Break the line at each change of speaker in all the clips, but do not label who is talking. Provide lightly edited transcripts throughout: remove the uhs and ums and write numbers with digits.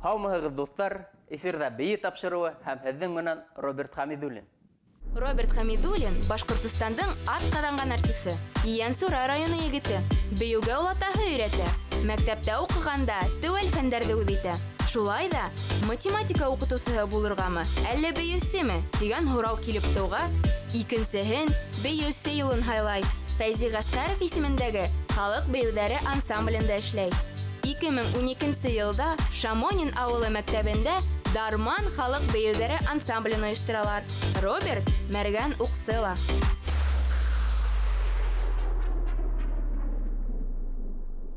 Һаумыһығыҙ дуҫтар, эфирда бейе тапшырыуы һәм һеҙҙең менән Роберт Хәмидуллин.
Роберт Хәмидуллин Башҡортостандың атҡаҙанған артисы. Йәнсура районы егете. Бейеүгә ул атаһы өйрәтә. Мәктәптә уҡығанда теүәл фәндәрҙе үҙ итә. Шулай да математика уҡытыусыһы булырғамы, әллә бейеүсеме тигән һорау килеп тыуғас, икенсеһен бейеүсе юлын һайлай. Фәйзи Ғаскаров исемендәге халыҡ бейеүҙәре ансамблендә эшләй. 2012 йылда Шамонин ауылы мәктәбендә Дарман халыҡ бейеүҙәре ансамблен ойошторалар. Роберт Мәргән уҡсыла.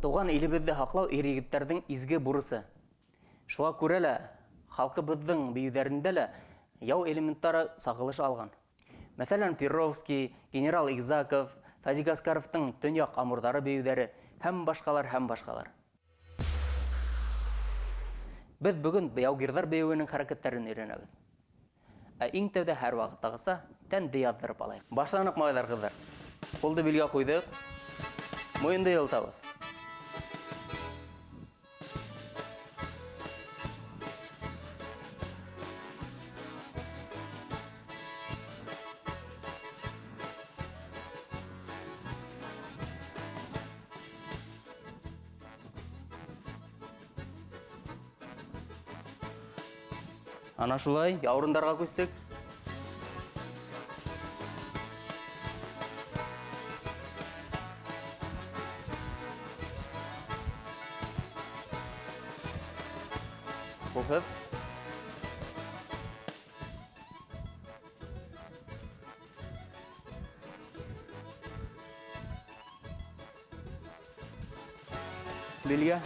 Туған илебеҙҙе һаҡлау ир-егеттәрҙең изге бурысы. Шуға күрә лә халҡыбыҙҙың бейеүҙәрендә лә яу элементтары сағылыш алған. Мәҫәлән, Перовский, генерал Игзаков, Фәйзи Ғаскаровтың Төньяҡ Амурҙары бейеүҙәре һәм башҡалар. Беҙ бөгөн яугирҙар бейеүенең хәрәкәттәрен өйрәнәбеҙ. Иң тәүҙә һәр ваҡыттағыса тәнде яҙҙырып алайыҡ. Башланыҡ, малайҙар, ҡыҙҙар. Ҡулды билгә ҡуйҙыҡ. Муйынды йылтабыҙ. Ана шулай, яурындарға көстік. Қолқып. Белге.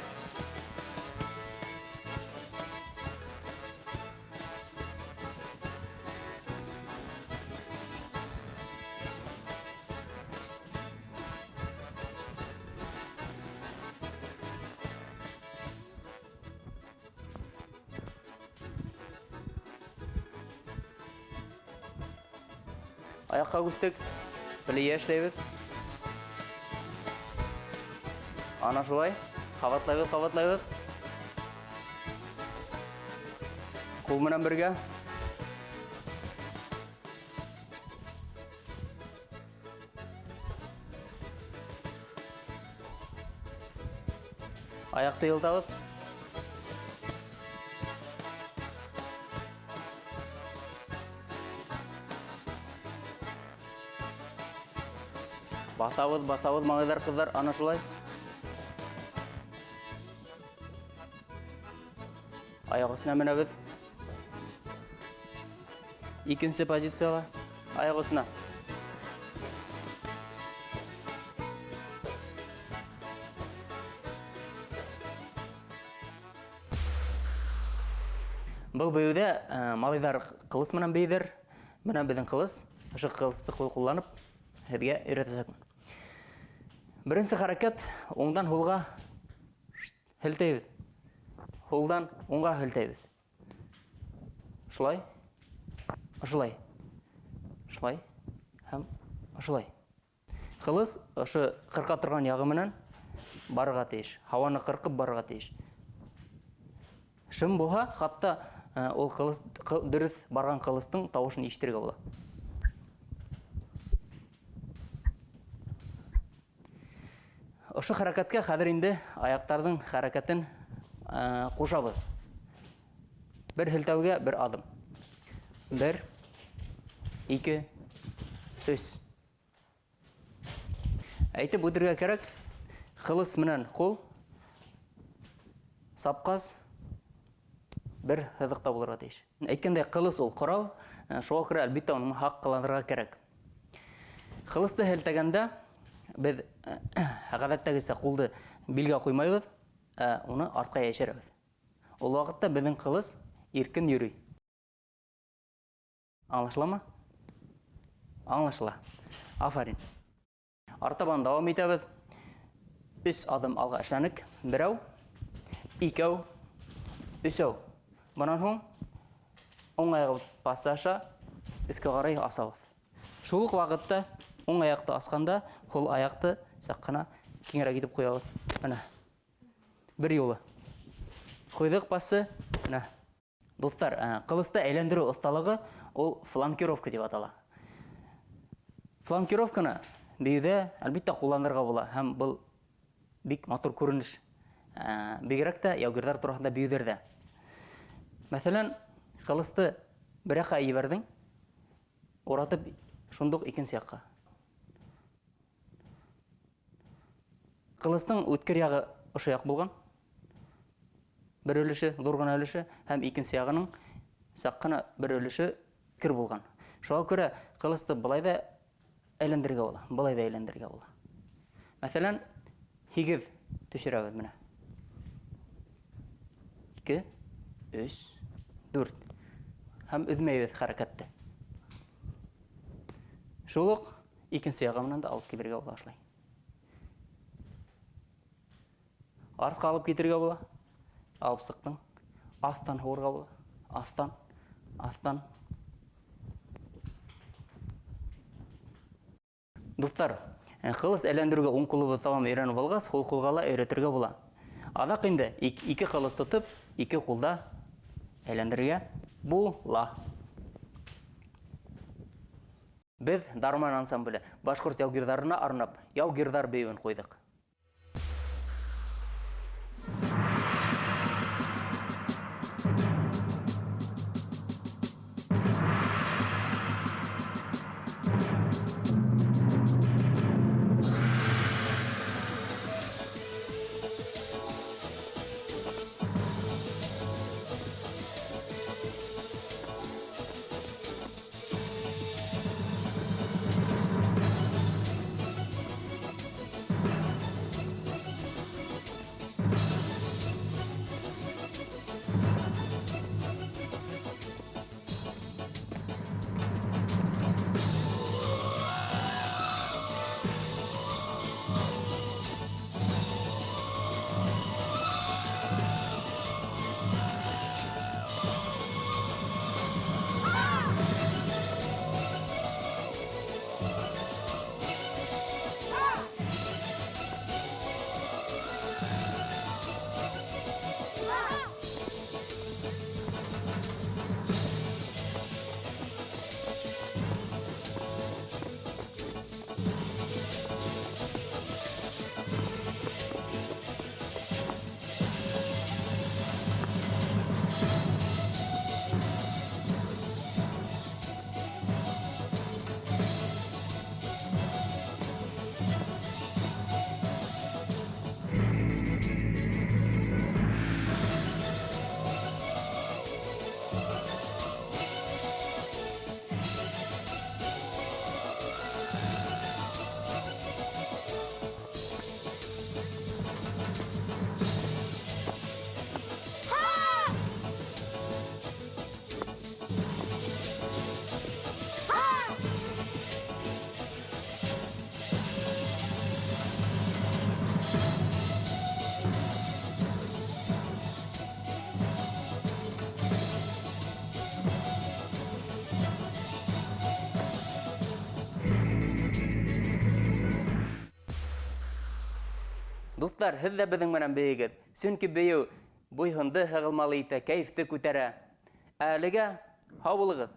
Аяққа көстік, біле ештейбіз. Ана шулай, қабатлайбыз. Қол менән бірге. Аяқты елтабыз. Басабыз, малайҙар, ҡыҙҙар, ана шулай. Аяқ осына менәбеҙ. Икенсе позицияла, аяқ осына. Был бейеүҙә малайҙар ҡылыс менән бейҙер. Менән беҙҙең ҡылыс. Ошо ҡылысты ҡулланып, һеҙгә өйрәтәсәкмен. Беренсе хәрәкәт, уңдан һулға һелтәйбеҙ. Һулдан уңға һелтәйбеҙ. Шулай, ошолай. Шулай һәм ошолай. Ҡылыс ошо ҡырҡа торған яғы менән барырға тейеш. Һауаны ҡырҡып барырға тейеш. Шым булһа, хатта ул дөрөҫ барған ҡылыстың тауышын ишетергә була. Ошо хәрәкәткә хәҙер инде аяҡтарҙың хәрәкәтен ҡушабыҙ. Бер һелтәүгә бер аҙым. 1, 2, 3. Әйтеп үтергә кәрәк, ҡылыс менән ҡул сапҡас бер һыҙыҡта булырға тейеш. Әйткәндәй, ҡылыс ул ҡорал, шуға күрә әлбиттә уны һаҡ ҡыланырға кәрәк. Ҡылысты һелтәгәндә беҙ ғәҙәттәгесә ҡулды билгә ҡуймайбыҙ, уны артҡа йәшерәбеҙ. Ул ваҡытта беҙҙең ҡылыс иркен йөрөй. Аңлашыламы? Аңлашыла. Афарин. Артабан дауам итәбеҙ. 3 аҙым алға эшләнек. 1, 2, 3. Бынан һуң уң аяғы пассаша өҫкә ҡарай асабыҙ. Шул уҡ ваҡытта уң аяҡты асҡанда, һул аяҡты саҡ ҡына киңерәк итеп ҡуябыҙ. Бер юлы. Ҡуйҙыҡ пассы, Достар, қылысты әйлендіру ұсталығы ол фланкировка деп атала. Фланкировканы бейді әлбетте қоландырға бола. Һәм бұл бик матур көрініш. Бигерәк тә яугирдар турасында бейдерді. Мәсәлән, қылысты бір яққа ибәрдің, оратып шундук икенче якка. Қылыстың өткер ягы ошо як булган. Бір өлүшү, дурган өлүшү һәм икенче ягының саккана бір өлүшү кир булган. Шуңа күрә кылысты былай да әйләндергә була, былай да әйләндергә була. Мәсәлән, 8 төшерәбез менә. 2, 3, 4. Һәм үҙмәйбез хәрәкәтте. Шулык икенче ягымнан да алып килергә була шулай. Артка алып китергә була. Алып сыктың. Астан һуырга була. Астан. Дуслар, кылыс әйләндерүгә уң кулыбыз тамам өйрәнеп алгас, ул кулга ла өйрәтергә була. Адак инде ике кылыс тотып, ике кулда әйләндерергә була. Без Дарман ансамбле башкорт яугирдарына арнап яугирдар бейеүен куйдык. Дуслар, һеҙ ҙә беҙҙең менән бейегеҙ. Сөнки бейеү буйһынды һығылмалы итә, кәйефте күтәрә. Әлегә һау булығыҙ.